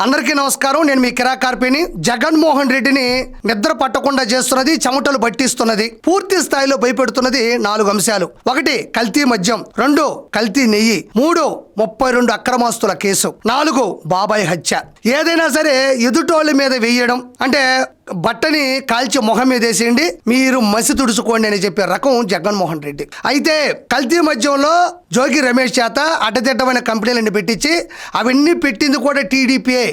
అందరికీ నమస్కారం. నేను మీ కిరాకార్పిని. జగన్మోహన్ రెడ్డిని నిద్ర పట్టకుండా చేస్తున్నది, చెమటలు పట్టిస్తున్నది, పూర్తి స్థాయిలో భయపెడుతున్నది 4 అంశాలు. 1 కల్తీ మద్యం, 2 కల్తీ నెయ్యి, 3 32 అక్రమాస్తుల కేసు, 4 బాబాయ్ హత్య. ఏదైనా సరే ఎదుటోళ్ళ మీద వేయడం అంటే బట్టని కాల్చి మొహం మీద వేసేయండి, మీరు మసి తుడుచుకోండి అని చెప్పే రకం జగన్మోహన్ రెడ్డి. అయితే కల్తీ మద్యంలో జోగి రమేష్ చేత అడ్డదిడ్డమైన కంపెనీలన్నీ పెట్టించి అవన్నీ పెట్టింది కూడా టీడీపీఏ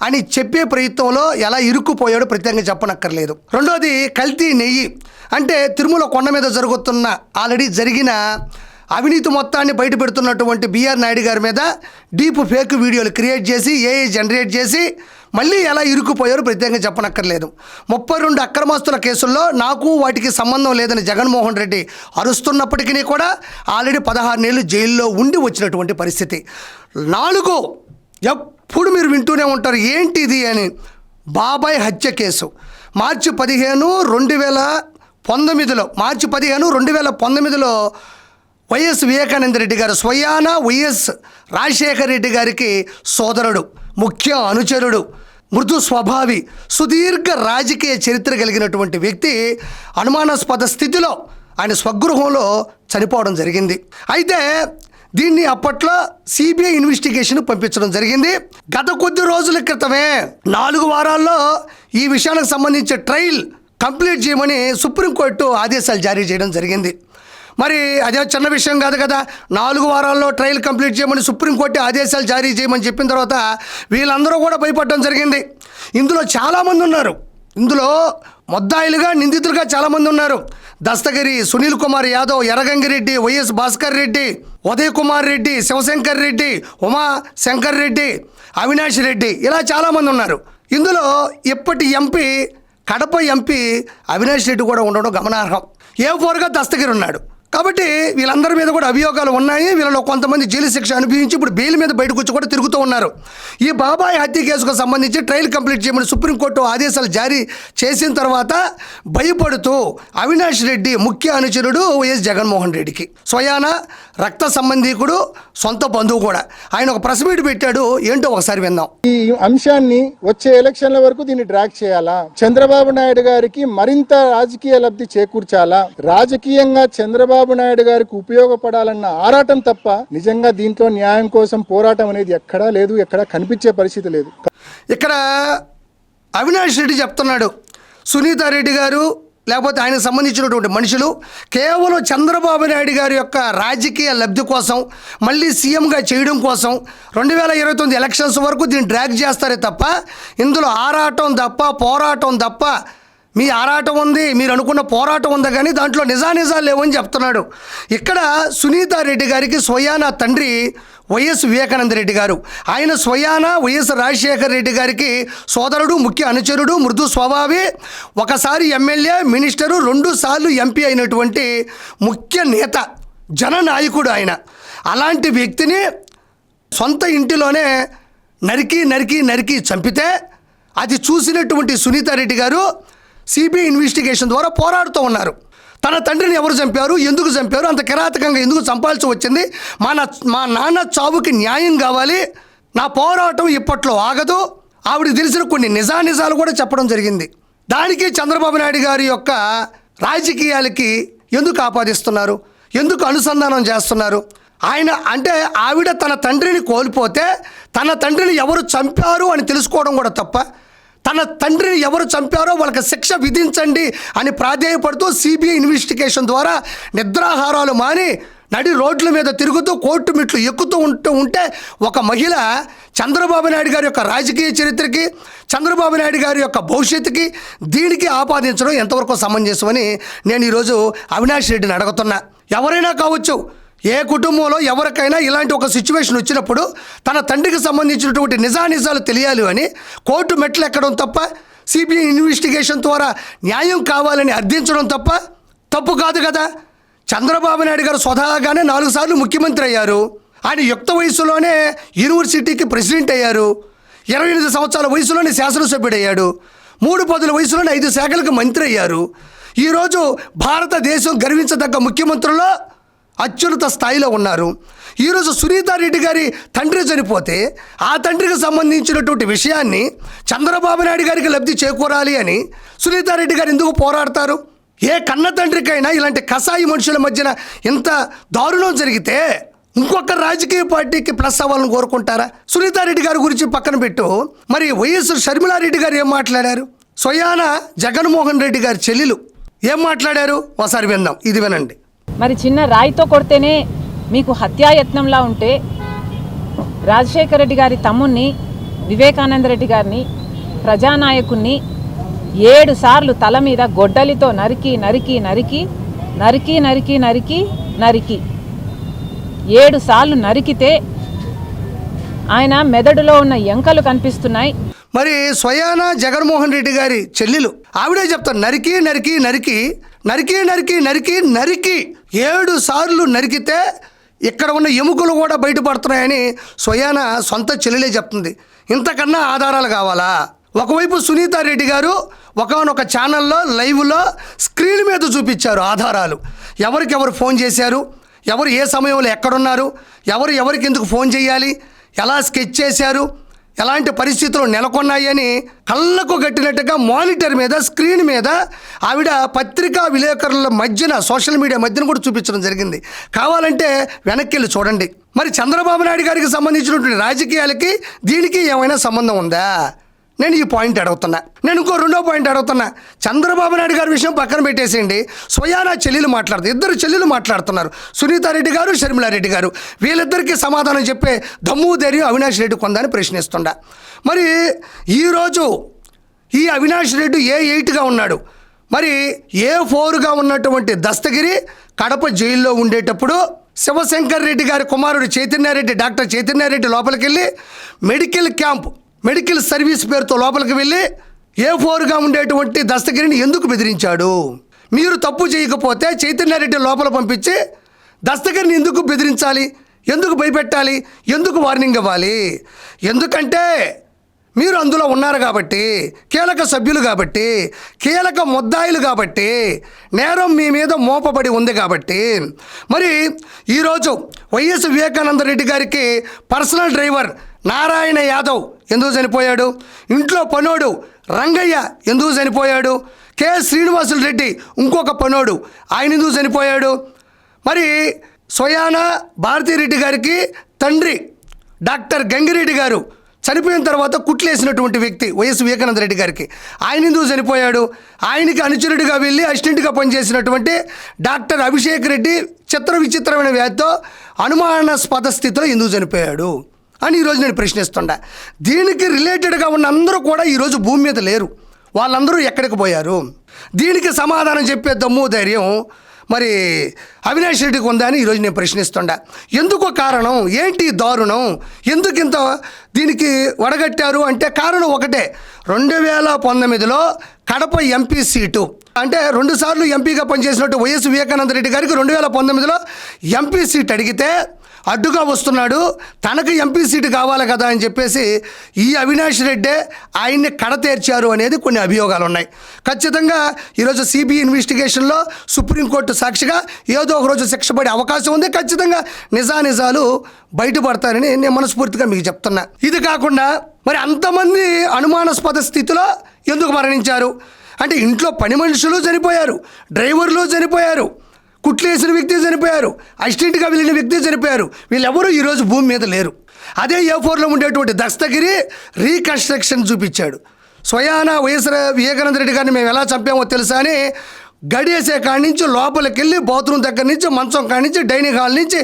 అని చెప్పే ప్రయత్నంలో ఎలా ఇరుక్కుపోయాడో ప్రత్యేకంగా చెప్పనక్కర్లేదు. 2వది కల్తీ నెయ్యి అంటే తిరుమల కొండ మీద జరుగుతున్న ఆల్రెడీ జరిగిన అవినీతి మొత్తాన్ని బయట పెడుతున్నటువంటి బిఆర్ నాయుడు గారి మీద డీప్ ఫేక్ వీడియోలు క్రియేట్ చేసి ఏఐ జనరేట్ చేసి మళ్ళీ ఎలా ఇరుక్కుపోయారో ప్రత్యేకంగా చెప్పనక్కర్లేదు. 32 అక్రమాస్తుల కేసుల్లో నాకు వాటికి సంబంధం లేదని జగన్మోహన్ రెడ్డి అరుస్తున్నప్పటికీ కూడా ఆల్రెడీ 16 నెలలు జైల్లో ఉండి వచ్చినటువంటి పరిస్థితి. 4 ఎప్పుడు మీరు వింటూనే ఉంటారు ఏంటిది అని, బాబాయ్ హత్య కేసు. మార్చి 15, 2019లో వైఎస్ వివేకానంద రెడ్డి గారు స్వయాన వైఎస్ రాజశేఖర రెడ్డి గారికి సోదరుడు, ముఖ్య అనుచరుడు, మృదు స్వభావి, సుదీర్ఘ రాజకీయ చరిత్ర కలిగినటువంటి వ్యక్తి అనుమానాస్పద స్థితిలో ఆయన స్వగృహంలో చనిపోవడం జరిగింది. అయితే దీన్ని అప్పట్లో సిబిఐ ఇన్వెస్టిగేషన్ పంపించడం జరిగింది. గత కొద్ది రోజుల క్రితమే 4 వారాల్లో ఈ విషయానికి సంబంధించి ట్రయల్ కంప్లీట్ చేయమని సుప్రీంకోర్టు ఆదేశాలు జారీ చేయడం జరిగింది. మరి అదే చిన్న విషయం కాదు కదా. 4 వారాల్లో ట్రయల్ కంప్లీట్ చేయమని సుప్రీంకోర్టు ఆదేశాలు జారీ చేయమని చెప్పిన తర్వాత వీళ్ళందరూ కూడా భయపడడం జరిగింది. ఇందులో చాలామంది ఉన్నారు. ఇందులో ముద్దాయిలుగా, నిందితులుగా చాలామంది ఉన్నారు. దస్తగిరి, సునీల్ కుమార్ యాదవ్, ఎర్రగంగిరెడ్డి, వైఎస్ భాస్కర్ రెడ్డి, ఉదయ్ కుమార్ రెడ్డి, శివశంకర్ రెడ్డి, ఉమాశంకర్ రెడ్డి, అవినాష్ రెడ్డి, ఇలా చాలామంది ఉన్నారు. ఇందులో ఇప్పటి ఎంపీ, కడప ఎంపీ అవినాష్ రెడ్డి కూడా ఉండడం గమనార్హం. A4గా దస్తగిరి ఉన్నాడు. కాబట్టి వీళ్ళందరి మీద కూడా అభియోగాలు ఉన్నాయి. వీళ్ళలో కొంతమంది జైలు శిక్ష అనుభవించి ఇప్పుడు బెయిల్ మీద బయటకు వచ్చి కూడా తిరుగుతూ ఉన్నారు. ఈ బాబాయ్ హత్య కేసుకు సంబంధించి ట్రయల్ కంప్లీట్ చేయమని సుప్రీంకోర్టు ఆదేశాలు జారీ చేసిన తర్వాత భయపడుతూ అవినాష్ రెడ్డి ముఖ్య అనుచరుడు వైఎస్ జగన్మోహన్ రెడ్డికి స్వయాన రక్త సంబంధీకుడు, సొంత బంధువు కూడా, ఆయన ఒక ప్రెస్ మీట్ పెట్టాడు. ఏంటో ఒకసారి విందాం. ఈ అంశాన్ని వచ్చే ఎలక్షన్ల వరకు దీన్ని డ్రాగ్ చేయాలా, చంద్రబాబు నాయుడు గారికి మరింత రాజకీయ లబ్ధి చేకూర్చాలా, రాజకీయంగా చంద్రబాబు నాయుడు గారికి ఉపయోగపడాలన్న ఆరాటం తప్ప నిజంగా దీంట్లో న్యాయం కోసం పోరాటం అనేది ఎక్కడా లేదు, ఎక్కడా కనిపించే పరిస్థితి లేదు. ఇక్కడ అవినాష్ రెడ్డి చెప్తున్నాడు, సునీతారెడ్డి గారు లేకపోతే ఆయనకు సంబంధించినటువంటి మనుషులు కేవలం చంద్రబాబు నాయుడు గారి యొక్క రాజకీయ లబ్ధి కోసం, మళ్ళీ సీఎంగా చేయడం కోసం 2029 ఎలక్షన్స్ వరకు దీన్ని డ్రాగ్ చేస్తారే తప్ప ఇందులో ఆరాటం తప్ప, పోరాటం తప్ప, మీ ఆరాటం ఉంది, మీరు అనుకున్న పోరాటం ఉంది, కానీ దాంట్లో నిజాలు లేవని చెప్తున్నాడు. ఇక్కడ సునీతారెడ్డి గారికి స్వయాన తండ్రి వైఎస్ వివేకానంద రెడ్డి గారు, ఆయన స్వయాన వైఎస్ రాజశేఖర రెడ్డి గారికి సోదరుడు, ముఖ్య అనుచరుడు, మృదు స్వభావి, ఒకసారి ఎమ్మెల్యే, మినిస్టరు, 2 సార్లు ఎంపీ అయినటువంటి ముఖ్య నేత, జననాయకుడు ఆయన. అలాంటి వ్యక్తిని సొంత ఇంటిలోనే నరికి చంపితే అది చూసినటువంటి సునీతారెడ్డి గారు సిబిఐ ఇన్వెస్టిగేషన్ ద్వారా పోరాడుతూ ఉన్నారు. తన తండ్రిని ఎవరు చంపారు, ఎందుకు చంపారు, అంత కిరాతకంగా ఎందుకు చంపాల్సి వచ్చింది, మా నాన్న చావుకి న్యాయం కావాలి, నా పోరాటం ఇప్పట్లో ఆగదు, ఆవిడకి తెలిసిన కొన్ని నిజాలు కూడా చెప్పడం జరిగింది. దానికి చంద్రబాబు నాయుడు గారి యొక్క రాజకీయాలకి ఎందుకు ఆపాదిస్తున్నారు, ఎందుకు అనుసంధానం చేస్తున్నారు? ఆయన అంటే ఆవిడ తన తండ్రిని కోల్పోతే తన తండ్రిని ఎవరు చంపారు అని తెలుసుకోవడం కూడా తప్ప, తన తండ్రిని ఎవరు చంపారో వాళ్ళకి శిక్ష విధించండి అని ప్రాధేయపడుతూ సిబిఐ ఇన్వెస్టిగేషన్ ద్వారా నిద్రాహారాలు మాని నడి రోడ్ల మీద తిరుగుతూ కోర్టు మెట్లు ఎక్కుతూ ఉంటే ఒక మహిళ చంద్రబాబు నాయుడు గారి యొక్క రాజకీయ చరిత్రకి, చంద్రబాబు నాయుడు గారి యొక్క భవిష్యత్తుకి దీనికి ఆపాదించడం ఎంతవరకు సమంజసమని నేను ఈరోజు అవినాష్ రెడ్డిని అడుగుతున్నా. ఎవరైనా కావచ్చు, ఏ కుటుంబంలో ఎవరికైనా ఇలాంటి ఒక సిచ్యువేషన్ వచ్చినప్పుడు తన తండ్రికి సంబంధించినటువంటి నిజాలు తెలియాలి అని కోర్టు మెట్లు ఎక్కడం తప్ప, సిబిఐ ఇన్వెస్టిగేషన్ ద్వారా న్యాయం కావాలని అర్థించడం తప్ప తప్పు కాదు కదా. చంద్రబాబు నాయుడు గారు స్వతహాగానే 4 సార్లు ముఖ్యమంత్రి అయ్యారు. ఆయన యుక్త వయసులోనే యూనివర్సిటీకి ప్రెసిడెంట్ అయ్యారు. 28 సంవత్సరాల వయసులోనే శాసనసభ్యుడు అయ్యాడు. 3 పదుల వయసులోనే 5 శాఖలకు మంత్రి అయ్యారు. ఈరోజు భారతదేశం గర్వించదగ్గ ముఖ్యమంత్రుల్లో అత్యున్నత స్థాయిలో ఉన్నారు. ఈరోజు సునీతారెడ్డి గారి తండ్రి చనిపోతే ఆ తండ్రికి సంబంధించినటువంటి విషయాన్ని చంద్రబాబు నాయుడు గారికి లబ్ధి చేకూరాలి అని సునీతారెడ్డి గారు ఎందుకు పోరాడతారు? ఏ కన్న తండ్రికైనా ఇలాంటి కసాయి మనుషుల మధ్యన ఇంత దారుణం జరిగితే ఇంకొక రాజకీయ పార్టీకి ప్లస్ అవ్వాలని కోరుకుంటారా? సునీతారెడ్డి గారి గురించి పక్కన పెట్టు, మరి వైఎస్ షర్మిలారెడ్డి గారు ఏం మాట్లాడారు? స్వయాన జగన్మోహన్ రెడ్డి గారి చెల్లెలు ఏం మాట్లాడారు? ఒకసారి విందాం, ఇది వినండి. మరి చిన్న రాయితో కొడితేనే మీకు హత్యాయత్నంలా ఉంటే రాజశేఖర రెడ్డి గారి తమ్ముణ్ణి, వివేకానంద రెడ్డి గారిని, ప్రజానాయకుణ్ణి 7 సార్లు తల మీద గొడ్డలితో నరికి నరికి నరికి నరికి నరికి నరికి నరికి 7 సార్లు నరికితే ఆయన మెదడులో ఉన్న ఎంకలు కనిపిస్తున్నాయి. మరి స్వయాన జగన్మోహన్ రెడ్డి గారి చెల్లెలు ఆవిడే చెప్తారు, నరికి నరికి నరికి నరికి నరికి నరికి నరికి 7 సార్లు నరికితే ఇక్కడ ఉన్న ఎముకలు కూడా బయటపడుతున్నాయని స్వయాన సొంత చెల్లెలే చెప్తుంది. ఇంతకన్నా ఆధారాలు కావాలా? ఒకవైపు సునీతారెడ్డి గారు ఒకానొక ఛానల్లో లైవ్లో స్క్రీన్ మీద చూపించారు ఆధారాలు. ఎవరికెవరు ఫోన్ చేశారు, ఎవరు ఏ సమయంలో ఎక్కడున్నారు, ఎవరు ఎవరికి ఎందుకు ఫోన్ చేయాలి, ఎలా స్కెచ్ చేశారు, ఎలాంటి పరిస్థితులు నెలకొన్నాయని కళ్ళకు కట్టినట్టుగా మానిటర్ మీద స్క్రీన్ మీద ఆవిడ పత్రికా విలేకరుల మధ్యన సోషల్ మీడియా మధ్యన కూడా చూపించడం జరిగింది. కావాలంటే వెనక్కి వెళ్ళి చూడండి. మరి చంద్రబాబు నాయుడు గారికి సంబంధించినటువంటి రాజకీయాలకి దీనికి ఏమైనా సంబంధం ఉందా? నేను ఈ పాయింట్ అడుగుతున్నా. నేను ఇంకో రెండో పాయింట్ అడుగుతున్నా. చంద్రబాబు నాయుడు గారి విషయం పక్కన పెట్టేసేయండి, స్వయానా చెల్లెలు మాట్లాడుతుంది. 2 చెల్లెలు మాట్లాడుతున్నారు, సునీతారెడ్డి గారు, షర్మిలారెడ్డి గారు. వీళ్ళిద్దరికీ సమాధానం చెప్పే దమ్ము ధైర్యం అవినాష్ రెడ్డి కొందని ప్రశ్నిస్తుండా. మరి ఈరోజు ఈ అవినాష్ రెడ్డి A8గా ఉన్నాడు, మరి A4గా ఉన్నటువంటి దస్తగిరి కడప జైల్లో ఉండేటప్పుడు శివశంకర్ రెడ్డి గారి కుమారుడు చైతన్యారెడ్డి, డాక్టర్ చైతన్యారెడ్డి లోపలికి వెళ్ళి మెడికల్ సర్వీస్ పేరుతో లోపలికి వెళ్ళి A4గా ఉండేటువంటి దస్తగిరిని ఎందుకు బెదిరించాడు? మీరు తప్పు చేయకపోతే చైతన్యారెడ్డి లోపల పంపించి దస్తగిరిని ఎందుకు బెదిరించాలి, ఎందుకు భయపెట్టాలి, ఎందుకు వార్నింగ్ ఇవ్వాలి? ఎందుకంటే మీరు అందులో ఉన్నారు కాబట్టి, కీలక సభ్యులు కాబట్టి, కీలక ముద్దాయిలు కాబట్టి, నేరం మీ మీద మోపబడి ఉంది కాబట్టి. మరి ఈరోజు వైఎస్ వివేకానంద రెడ్డి గారికి పర్సనల్ డ్రైవర్ నారాయణ యాదవ్ ఎందుకు చనిపోయాడు? ఇంట్లో పనోడు రంగయ్య ఎందుకు చనిపోయాడు? కె శ్రీనివాసులు రెడ్డి ఇంకొక పనోడు, ఆయన ఎందుకు చనిపోయాడు? మరి స్వయాన భారతీరెడ్డి గారికి తండ్రి డాక్టర్ గంగిరెడ్డి గారు చనిపోయిన తర్వాత కుట్లేసినటువంటి వ్యక్తి వైఎస్ వివేకానంద రెడ్డి గారికి, ఆయన ఎందుకు చనిపోయాడు? ఆయనకి అనుచరుడిగా వెళ్ళి అసిస్టెంట్గా పనిచేసినటువంటి డాక్టర్ అభిషేక్ రెడ్డి విచిత్రమైన వ్యాధితో అనుమానాస్పద స్థితిలో ఎందుకు చనిపోయాడు అని ఈరోజు నేను ప్రశ్నిస్తుండా. దీనికి రిలేటెడ్గా ఉన్న అందరూ కూడా ఈరోజు భూమి మీద లేరు. వాళ్ళందరూ ఎక్కడికి పోయారు? దీనికి సమాధానం చెప్పే దమ్ము ధైర్యం మరి అవినాష్ రెడ్డికి ఉందా అని ఈరోజు నేను ప్రశ్నిస్తుండా. ఎందుకు కారణం ఏంటి దారుణం? ఎందుకు ఇంత దీనికి వడగట్టారు అంటే కారణం ఒకటే. 2019లో కడప ఎంపీ సీటు అంటే 2 సార్లు ఎంపీగా పనిచేసినట్టు వైఎస్ వివేకానంద రెడ్డి గారికి 2019లో ఎంపీ సీట్ అడిగితే అడ్డుగా వస్తున్నాడు, తనకు ఎంపీ సీటు కావాలి కదా అని చెప్పేసి ఈ అవినాష్ రెడ్డే ఆయన్ని కడతేర్చారు అనేది కొన్ని అభియోగాలు ఉన్నాయి. ఖచ్చితంగా ఈరోజు సిబిఐ ఇన్వెస్టిగేషన్లో సుప్రీంకోర్టు సాక్షిగా ఏదో ఒక రోజు శిక్ష పడే అవకాశం ఉంది. ఖచ్చితంగా నిజాలు బయటపడతారని నేను మనస్ఫూర్తిగా మీకు చెప్తున్నా. ఇది కాకుండా మరి అంతమంది అనుమానాస్పద స్థితిలో ఎందుకు మరణించారు అంటే ఇంట్లో పని మనుషులు చనిపోయారు, డ్రైవర్లు చనిపోయారు, కుట్లేసిన వ్యక్తి చనిపోయారు, అసిస్టెంట్గా వెళ్ళిన వ్యక్తి చనిపోయారు. వీళ్ళెవరూ ఈరోజు భూమి మీద లేరు. అదే A4లో ఉండేటువంటి దస్తగిరి రీకన్స్ట్రక్షన్ చూపించాడు. స్వయాన వైఎస్ వివేకానంద రెడ్డి గారిని మేము ఎలా చంపామో తెలుసా అని గడియేసే కాడి నుంచి లోపలికి వెళ్ళి బాత్రూమ్ దగ్గర నుంచి మంచం కాడి నుంచి డైనింగ్ హాల్ నుంచి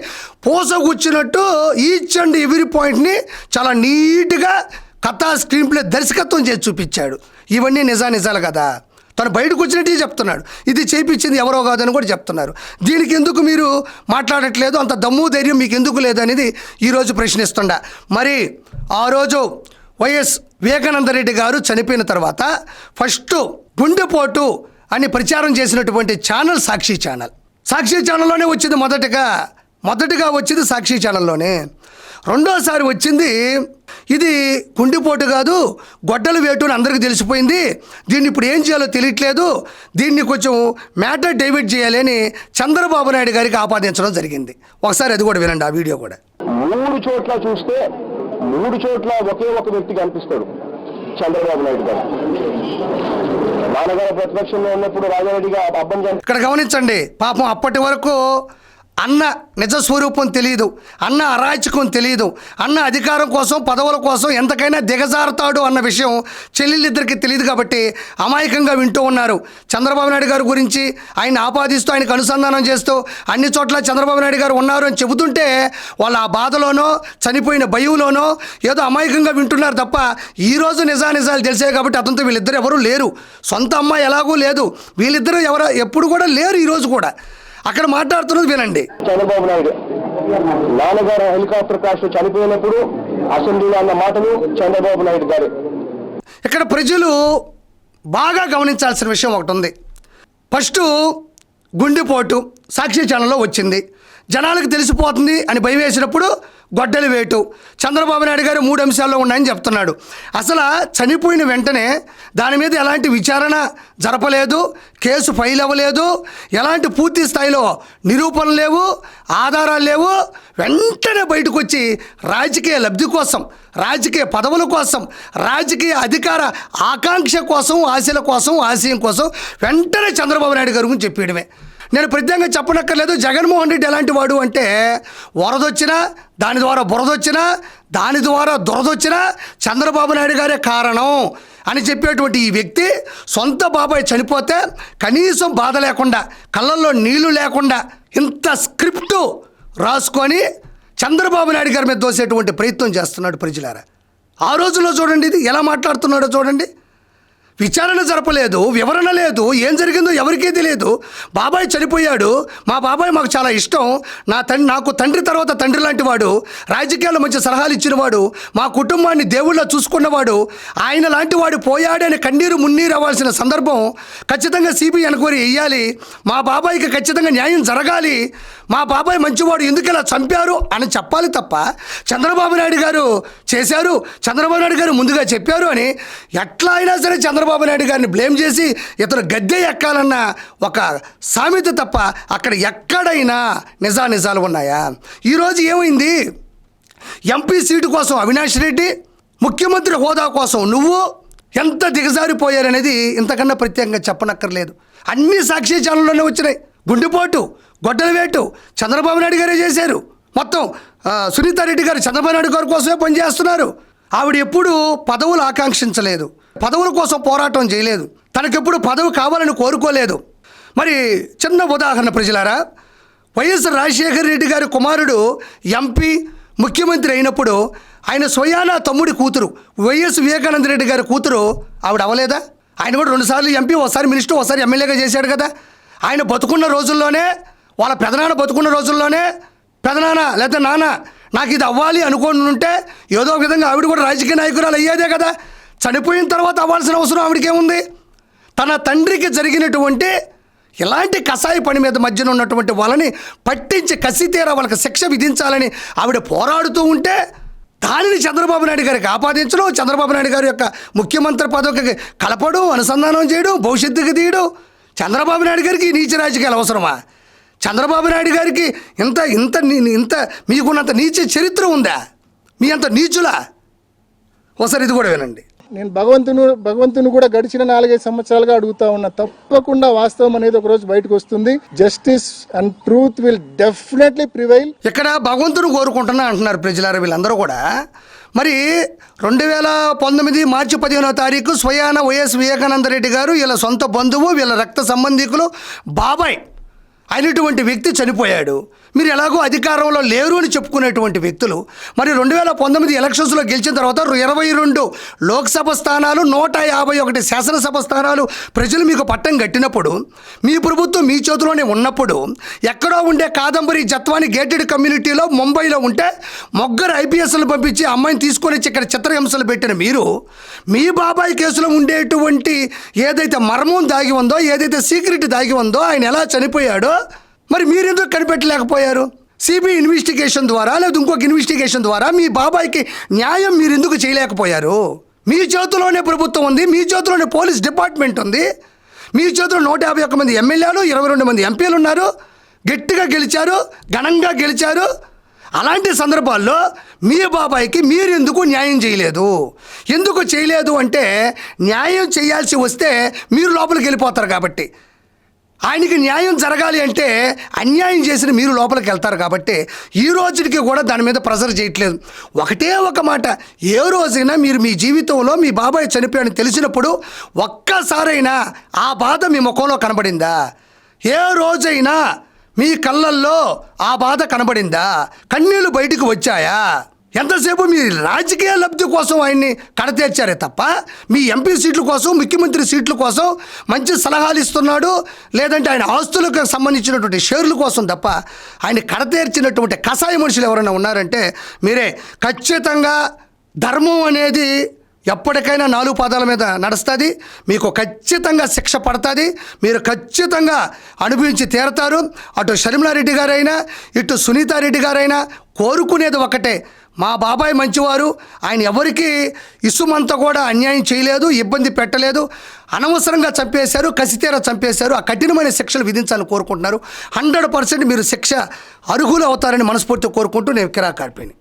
కూర్చున్నట్టు ఈచ్ అండ్ ఎవ్రీ పాయింట్ని చాలా నీట్గా కథా స్క్రీన్ ప్లే దర్శకత్వం చేసి చూపించాడు. ఇవన్నీ నిజాలు కదా. తను బయటకు వచ్చినట్టే చెప్తున్నాడు, ఇది చేయించింది ఎవరో కాదని కూడా చెప్తున్నారు. దీనికి ఎందుకు మీరు మాట్లాడట్లేదు? అంత దమ్ము ధైర్యం మీకు ఎందుకు లేదనేది ఈరోజు ప్రశ్నిస్తుండా. మరి ఆ రోజు వైఎస్ వివేకానంద రెడ్డి గారు చనిపోయిన తర్వాత ఫస్ట్ గుండెపోటు అని ప్రచారం చేసినటువంటి ఛానల్ సాక్షి ఛానల్లోనే వచ్చింది. మొదటగా వచ్చింది సాక్షి ఛానల్లోనే. రెండోసారి వచ్చింది ఇది గుండెపోటు కాదు, గొడ్డలు వేటు అని అందరికీ తెలిసిపోయింది, దీన్ని ఇప్పుడు ఏం చేయాలో తెలియట్లేదు, దీన్ని కొంచెం మ్యాటర్ డైవర్ట్ చేయాలి అని చంద్రబాబు నాయుడు గారికి ఆపాదించడం జరిగింది. ఒకసారి అది కూడా వినండి, ఆ వీడియో కూడా. 3 చోట్ల చూస్తే 3 చోట్ల ఒకే ఒక వ్యక్తి కనిపిస్తాడు, చంద్రబాబు నాయుడు గారు. నాన్నగారు ప్రతిపక్షంలో ఉన్నప్పుడు రాజారెడ్డిగా అబ్బం ఇక్కడ గమనించండి, పాపం అప్పటి వరకు అన్న నిజ స్వరూపం తెలియదు, అన్న అరాచకం తెలియదు, అన్న అధికారం కోసం పదవుల కోసం ఎంతకైనా దిగజారుతాడు అన్న విషయం చెల్లెళ్ళిద్దరికి తెలియదు కాబట్టి అమాయకంగా వింటూ ఉన్నారు. చంద్రబాబు నాయుడు గారి గురించి ఆయన ఆపాదిస్తూ ఆయనకు అనుసంధానం చేస్తూ అన్ని చోట్ల చంద్రబాబు నాయుడు గారు ఉన్నారు అని చెబుతుంటే వాళ్ళు ఆ బాధలోనో చనిపోయిన భయంలోనో ఏదో అమాయకంగా వింటున్నారు తప్ప ఈరోజు నిజాలు తెలిసాయి కాబట్టి అతనితో వీళ్ళిద్దరు ఎవరూ లేరు. సొంత అమ్మాయి ఎలాగూ లేదు, వీళ్ళిద్దరూ ఎప్పుడు కూడా లేరు. ఈరోజు కూడా అక్కడ మాట్లాడుతున్నది వినండి. చంద్రబాబు నాయుడు నాన్నగారు హెలికాప్టర్ క్రాష్ చనిపోయినప్పుడు అసెంబ్లీలో అన్న మాటలు చంద్రబాబు నాయుడు గారు. ఇక్కడ ప్రజలు బాగా గమనించాల్సిన విషయం ఒకటి ఉంది. ఫస్ట్ గుండెపోటు సాక్షి ఛానల్లో వచ్చింది, జనాలకు తెలిసిపోతుంది అని భయం వేసినప్పుడు గొడ్డలి వేటు. చంద్రబాబు నాయుడు గారు 3 అంశాల్లో ఉన్నాయని చెప్తున్నాడు. అసలు చనిపోయిన వెంటనే దాని మీద ఎలాంటి విచారణ జరపలేదు, కేసు ఫైల్ అవ్వలేదు, ఎలాంటి పూర్తి స్థాయిలో నిరూపణలు లేవు, ఆధారాలు లేవు. వెంటనే బయటకు వచ్చి రాజకీయ లబ్ధి కోసం, రాజకీయ పదవుల కోసం, రాజకీయ అధికార ఆకాంక్ష కోసం, ఆశల కోసం, ఆశయం కోసం వెంటనే చంద్రబాబు నాయుడు గారి గురించి చెప్పేయడమే. నేను ప్రత్యేకంగా చెప్పనక్కర్లేదు. జగన్మోహన్ రెడ్డి ఎలాంటి వాడు అంటే వరదొచ్చినా, దాని ద్వారా బురదొచ్చినా, దాని ద్వారా దురదొచ్చినా చంద్రబాబు నాయుడు గారే కారణం అని చెప్పేటువంటి ఈ వ్యక్తి సొంత బాబాయ్ చనిపోతే కనీసం బాధ లేకుండా, కళ్ళల్లో నీళ్లు లేకుండా ఇంత స్క్రిప్టు రాసుకొని చంద్రబాబు నాయుడు గారి మీద దోసేటువంటి ప్రయత్నం చేస్తున్నాడు. ప్రజలారా, ఆ రోజుల్లో చూడండి ఇది ఎలా మాట్లాడుతున్నాడో చూడండి. విచారణ జరపలేదు, వివరణ లేదు, ఏం జరిగిందో ఎవరికీ తెలియదు. బాబాయ్ చనిపోయాడు, మా బాబాయ్ మాకు చాలా ఇష్టం, నాకు తండ్రి తర్వాత తండ్రి లాంటి వాడు, రాజకీయాల్లో మంచి సలహాలు ఇచ్చినవాడు, మా కుటుంబాన్ని దేవుళ్ళ చూసుకున్నవాడు, ఆయన లాంటి వాడు పోయాడని కన్నీరు మున్నీరు అవ్వాల్సిన సందర్భం ఖచ్చితంగా సిబిఐ ఎంక్వైరీ వేయాలి, మా బాబాయ్కి ఖచ్చితంగా న్యాయం జరగాలి, మా బాబాయ్ మంచివాడు ఎందుకు ఇలా చంపారు అని చెప్పాలి తప్ప చంద్రబాబు నాయుడు గారు చేశారు, చంద్రబాబు నాయుడు గారు ముందుగా చెప్పారు అని ఎట్లా అయినా సరే చంద్రబాబు నాయుడు గారిని బ్లేమ్ చేసి ఇతను గద్దె ఎక్కాలన్న ఒక సామెత తప్ప అక్కడ ఎక్కడైనా నిజాలు ఉన్నాయా? ఈరోజు ఏమైంది? ఎంపీ సీటు కోసం అవినాష్ రెడ్డి, ముఖ్యమంత్రి హోదా కోసం నువ్వు ఎంత దిగజారిపోయారనేది ఇంతకన్నా ప్రత్యేకంగా చెప్పనక్కర్లేదు. అన్ని సాక్షి ఛానల్లోనే వచ్చినాయి. గుండెపోటు, గొడ్డల వేటు చంద్రబాబు నాయుడు గారే చేశారు. మొత్తం సునీతారెడ్డి గారు చంద్రబాబు నాయుడు గారి కోసమే పనిచేస్తున్నారు. ఆవిడ ఎప్పుడు పదవులు ఆకాంక్షించలేదు, పదవుల కోసం పోరాటం చేయలేదు, తనకెప్పుడు పదవి కావాలని కోరుకోలేదు. మరి చిన్న ఉదాహరణ ప్రజలారా, వైఎస్ రాజశేఖర రెడ్డి గారి కుమారుడు ఎంపీ ముఖ్యమంత్రి అయినప్పుడు ఆయన స్వయానా తమ్ముడి కూతురు వైఎస్ వివేకానంద రెడ్డి గారి కూతురు ఆవిడ అవ్వలేదా? ఆయన కూడా 2 సార్లు ఎంపీ, ఒకసారి మినిస్టర్, ఒకసారి ఎమ్మెల్యేగా చేశాడు కదా. ఆయన బతుకున్న రోజుల్లోనే, వాళ్ళ పెదనాన్న బతుకున్న రోజుల్లోనే పెదనాన్న లేదా నాన్న నాకు ఇది అవ్వాలి అనుకోని ఉంటే ఏదో ఒక విధంగా ఆవిడ కూడా రాజకీయ నాయకురాలు అయ్యేదే కదా. చనిపోయిన తర్వాత అవ్వాల్సిన అవసరం ఆవిడకేముంది? తన తండ్రికి జరిగినటువంటి ఇలాంటి కసాయి పని మీద మధ్యన ఉన్నటువంటి వాళ్ళని పట్టించి కసితీరా వాళ్ళకి శిక్ష విధించాలని ఆవిడ పోరాడుతూ ఉంటే దానిని చంద్రబాబు నాయుడు గారికి ఆపాదించడం, చంద్రబాబు నాయుడు గారి యొక్క ముఖ్యమంత్రి పదవికి కలపడం, అనుసంధానం చేయడం, భవిష్యత్తుకి తీయడం. చంద్రబాబు నాయుడు గారికి నీచ రాజకీయాలు అవసరమా? చంద్రబాబు నాయుడు గారికి ఇంత మీకున్నంత నీచ చరిత్ర ఉందా? మీ అంత నీచులా? ఒకసారి ఇది కూడా వినండి. నేను భగవంతుని కూడా గడిచిన 4-5 సంవత్సరాలుగా అడుగుతా ఉన్నా, తప్పకుండా వాస్తవం అనేది ఒక రోజు బయటకు వస్తుంది. Justice and truth will definitely prevail. ఇక్కడ భగవంతుని కోరుకుంటున్నా అంటున్నారు ప్రజలారా వీళ్ళందరూ కూడా. మరి 2019 మార్చి 15వ తారీఖు స్వయాన వైఎస్ వివేకానంద రెడ్డి గారు వీళ్ళ సొంత బంధువు, వీళ్ళ రక్త సంబంధికులు బాబాయ్ అయినటువంటి వ్యక్తి చనిపోయాడు. మీరు ఎలాగో అధికారంలో లేరు అని చెప్పుకునేటువంటి వ్యక్తులు మరి 2019 ఎలక్షన్స్లో గెలిచిన తర్వాత 22 లోక్సభ స్థానాలు, 151 శాసనసభ స్థానాలు ప్రజలు మీకు పట్టం కట్టినప్పుడు, మీ ప్రభుత్వం మీ చేతిలోనే ఉన్నప్పుడు, ఎక్కడో ఉండే కాదంబరి జత్వాని గేటెడ్ కమ్యూనిటీలో ముంబైలో ఉంటే ముగ్గురు ఐపీఎస్లు పంపించి అమ్మాయిని తీసుకొని వచ్చి ఇక్కడ చిత్రహింసలు పెట్టిన మీరు, మీ బాబాయ్ కేసులో ఉండేటువంటి ఏదైతే మర్మం దాగి ఉందో, ఏదైతే సీక్రెట్ దాగి ఉందో, ఆయన ఎలా చనిపోయాడో మరి మీరెందుకు కనిపెట్టలేకపోయారు? సిబిఐ ఇన్వెస్టిగేషన్ ద్వారా లేదా ఇంకొక ఇన్వెస్టిగేషన్ ద్వారా మీ బాబాయ్కి న్యాయం మీరు ఎందుకు చేయలేకపోయారు? మీ చేతిలోనే ప్రభుత్వం ఉంది, మీ చేతిలోనే పోలీస్ డిపార్ట్మెంట్ ఉంది, మీ చేతిలో 151 మంది ఎమ్మెల్యేలు, 22 మంది ఎంపీలు ఉన్నారు, గట్టిగా గెలిచారు, ఘనంగా గెలిచారు. అలాంటి సందర్భాల్లో మీ బాబాయ్కి మీరు ఎందుకు న్యాయం చేయలేదు? ఎందుకు చేయలేదు అంటే న్యాయం చేయాల్సి వస్తే మీరు లోపలికి వెళ్ళిపోతారు కాబట్టి, ఆయనకి న్యాయం జరగాలి అంటే అన్యాయం చేసిన మీరు లోపలికి వెళ్తారు కాబట్టి ఈ రోజుకి కూడా దాని మీద ప్రెజర్ చేయట్లేదు. ఒకటే ఒక మాట, ఏ రోజైనా మీరు మీ జీవితంలో మీ బాబాయ్ చనిపోయాడని తెలిసినప్పుడు ఒక్కసారైనా ఆ బాధ మీ ముఖంలో కనబడిందా? ఏ రోజైనా మీ కళ్ళల్లో ఆ బాధ కనబడిందా? కన్నీళ్ళు బయటకు వచ్చాయా? ఎంతసేపు మీ రాజకీయ లబ్ధి కోసం ఆయన్ని కడతీర్చారే తప్ప మీ ఎంపీ సీట్ల కోసం, ముఖ్యమంత్రి సీట్ల కోసం మంచి సలహాలు ఇస్తున్నాడు, లేదంటే ఆయన ఆస్తులకు సంబంధించినటువంటి షేర్ల కోసం తప్ప ఆయన కడతీర్చినటువంటి కషాయ మనుషులు ఎవరైనా ఉన్నారంటే మీరే. ఖచ్చితంగా ధర్మం అనేది ఎప్పటికైనా 4 పాదాల మీద నడుస్తుంది. మీకు ఖచ్చితంగా శిక్ష పడుతుంది, మీరు ఖచ్చితంగా అనుభవించి తీరతారు. అటు షర్మిలారెడ్డి గారైనా ఇటు సునీతారెడ్డి గారైనా కోరుకునేది ఒకటే, మా బాబాయ్ మంచివారు, ఆయన ఎవరికి ఇసుమంతా కూడా అన్యాయం చేయలేదు, ఇబ్బంది పెట్టలేదు, అనవసరంగా చంపేశారు, కసితీర చంపేశారు, ఆ కఠినమైన శిక్షలు విధించాలని కోరుకుంటున్నారు. 100% మీరు శిక్ష అర్హులు అవుతారని మనస్ఫూర్తిగా కోరుకుంటూ నేను కిరాకార్పిని.